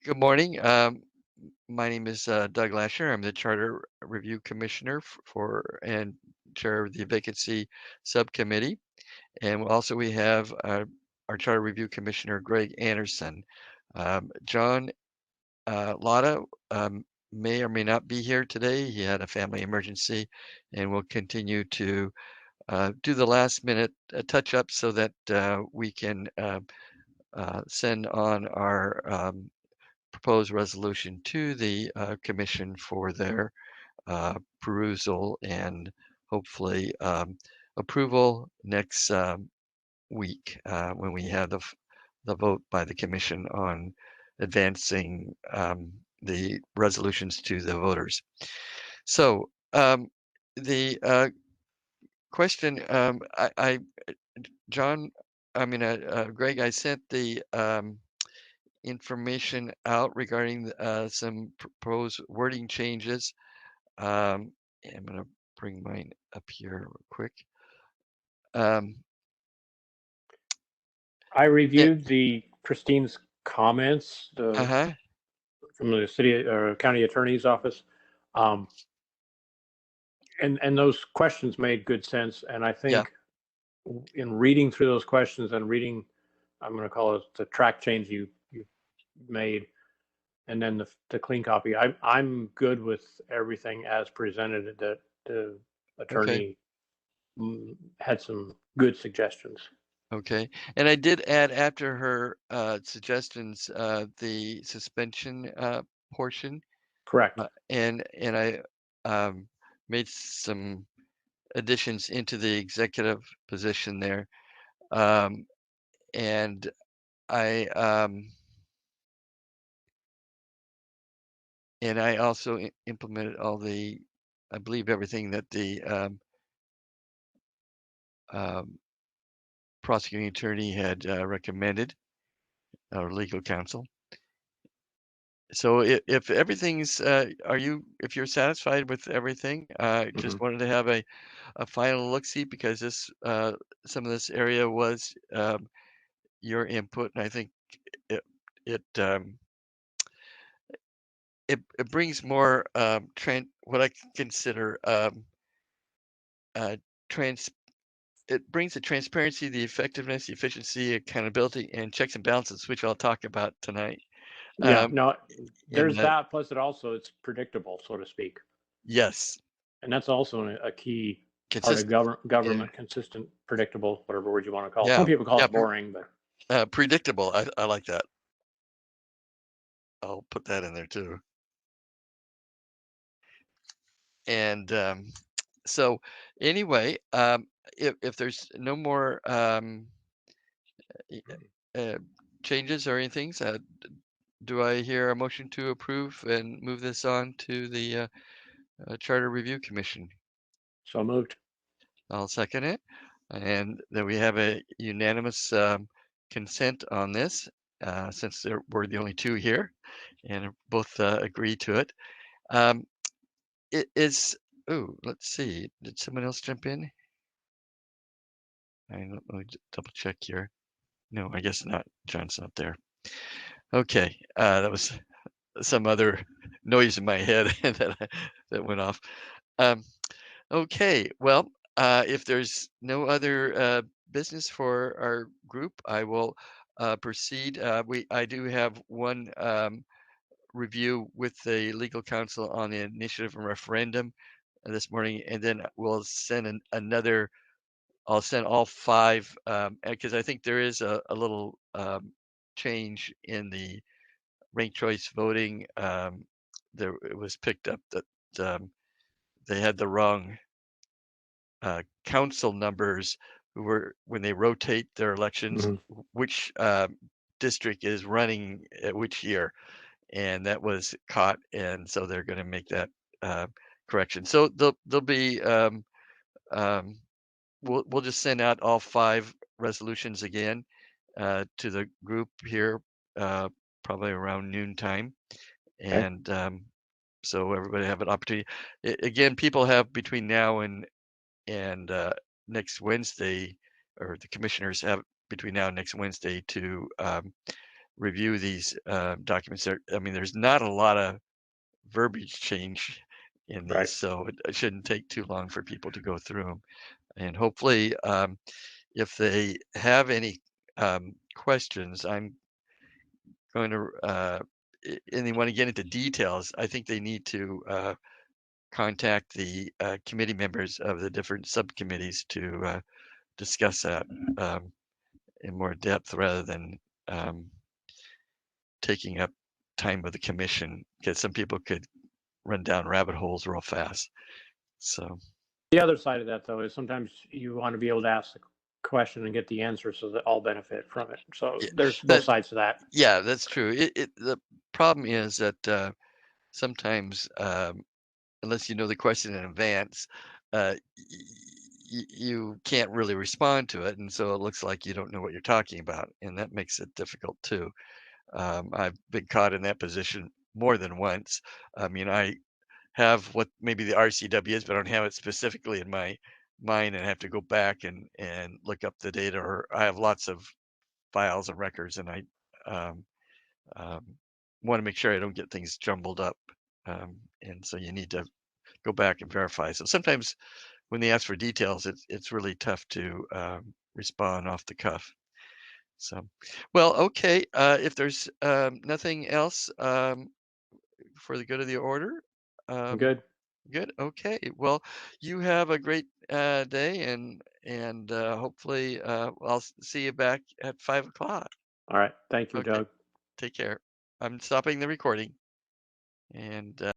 Good morning. My name is Doug Lasher. I'm the Charter Review Commissioner for and Chair of the Vacancy Subcommittee. And also we have our Charter Review Commissioner, Greg Anderson. John Lotta may or may not be here today. He had a family emergency and will continue to do the last minute touch up so that we can send on our proposed resolution to the commission for their perusal and hopefully approval next week when we have the vote by the commission on advancing the resolutions to the voters. So the question, John, Greg, I sent the information out regarding some proposed wording changes. I'm going to bring mine up here real quick. I reviewed Christine's comments Uh-huh. from the city or county attorney's office, and those questions made good sense. And I Yeah. think in reading through those questions and reading, I'm going to call it the track change you made, and then the clean copy. I'm good with everything as presented. That the Okay. attorney had some good suggestions. Okay. And I did add after her suggestions the suspension portion. Correct. And I made some additions into the executive position there. And I also implemented all I believe everything that the prosecuting attorney had recommended, or legal counsel. So if everything's, if you're satisfied with everything, just wanted to have a final look-see because this, some of this area was your input, and I think it it um, it brings more what I consider trans it brings the transparency, the effectiveness, the efficiency, accountability, and checks and balances, which I'll talk about tonight. Yeah. No, In there's that. Plus, it's predictable, so to speak. Yes, And that's also a key part of consistent. government, consistent, predictable, whatever word you want to call it. Some Yeah, people call yeah, it boring, but predictable. I like that. I'll put that in there too. And so anyway, if there's no more uh, changes or anything, do I hear a motion to approve and move this on to the Charter Review Commission? so moved. I'll second it. And then we have a unanimous consent on this, since we're the only two here and both agree to it. It is, oh, let's see. Did someone else jump in? Let me double check here. No, I guess not. John's not there. Okay, that was some other noise in my head that went off. Okay, well, if there's no other business for our group, I will proceed. I do have one review with the legal counsel on the initiative and referendum this morning, and then we'll send another. I'll send all five because I think there is a little change in the ranked choice voting. It was picked up that they had the wrong council numbers who were when they rotate their elections, which district is running at which year, and that was caught, and so they're going to make that correction. So there'll be we'll just send out all five resolutions again to the group here, probably around noontime, Okay. and so everybody have an opportunity. Again, people have between now and next Wednesday, or the commissioners have between now and next Wednesday to review these documents. I mean, there's not a lot of verbiage change in these, Right. so it shouldn't take too long for people to go through them. And hopefully, if they have any questions, I'm going to, and they want to get into details, I think they need to contact the committee members of the different subcommittees to discuss that um, in more depth rather than um, taking up time with the commission, because some people could run down rabbit holes real fast. So, The other side of that, though, is sometimes you want to be able to ask the question and get the answer so that all benefit from it. So yeah, there's both that sides to that. yeah, that's true. The problem is that sometimes unless you know the question in advance, you can't really respond to it, and so it looks like you don't know what you're talking about, and that makes it difficult too. I've been caught in that position more than once. I mean, I have what maybe the RCW is, but I don't have it specifically in my mind, and have to go back and look up the data. Or I have lots of files and records, and I um, um, want to make sure I don't get things jumbled up. And so you need to go back and verify. So sometimes when they ask for details, it's really tough to respond off the cuff. So, well, okay. If there's nothing else for the good of the order, I'm um, good. good. Okay. Well, you have a great day, and hopefully I'll see you back at 5 o'clock. All right. Thank you, Okay. Doug. Take care. I'm stopping the recording, and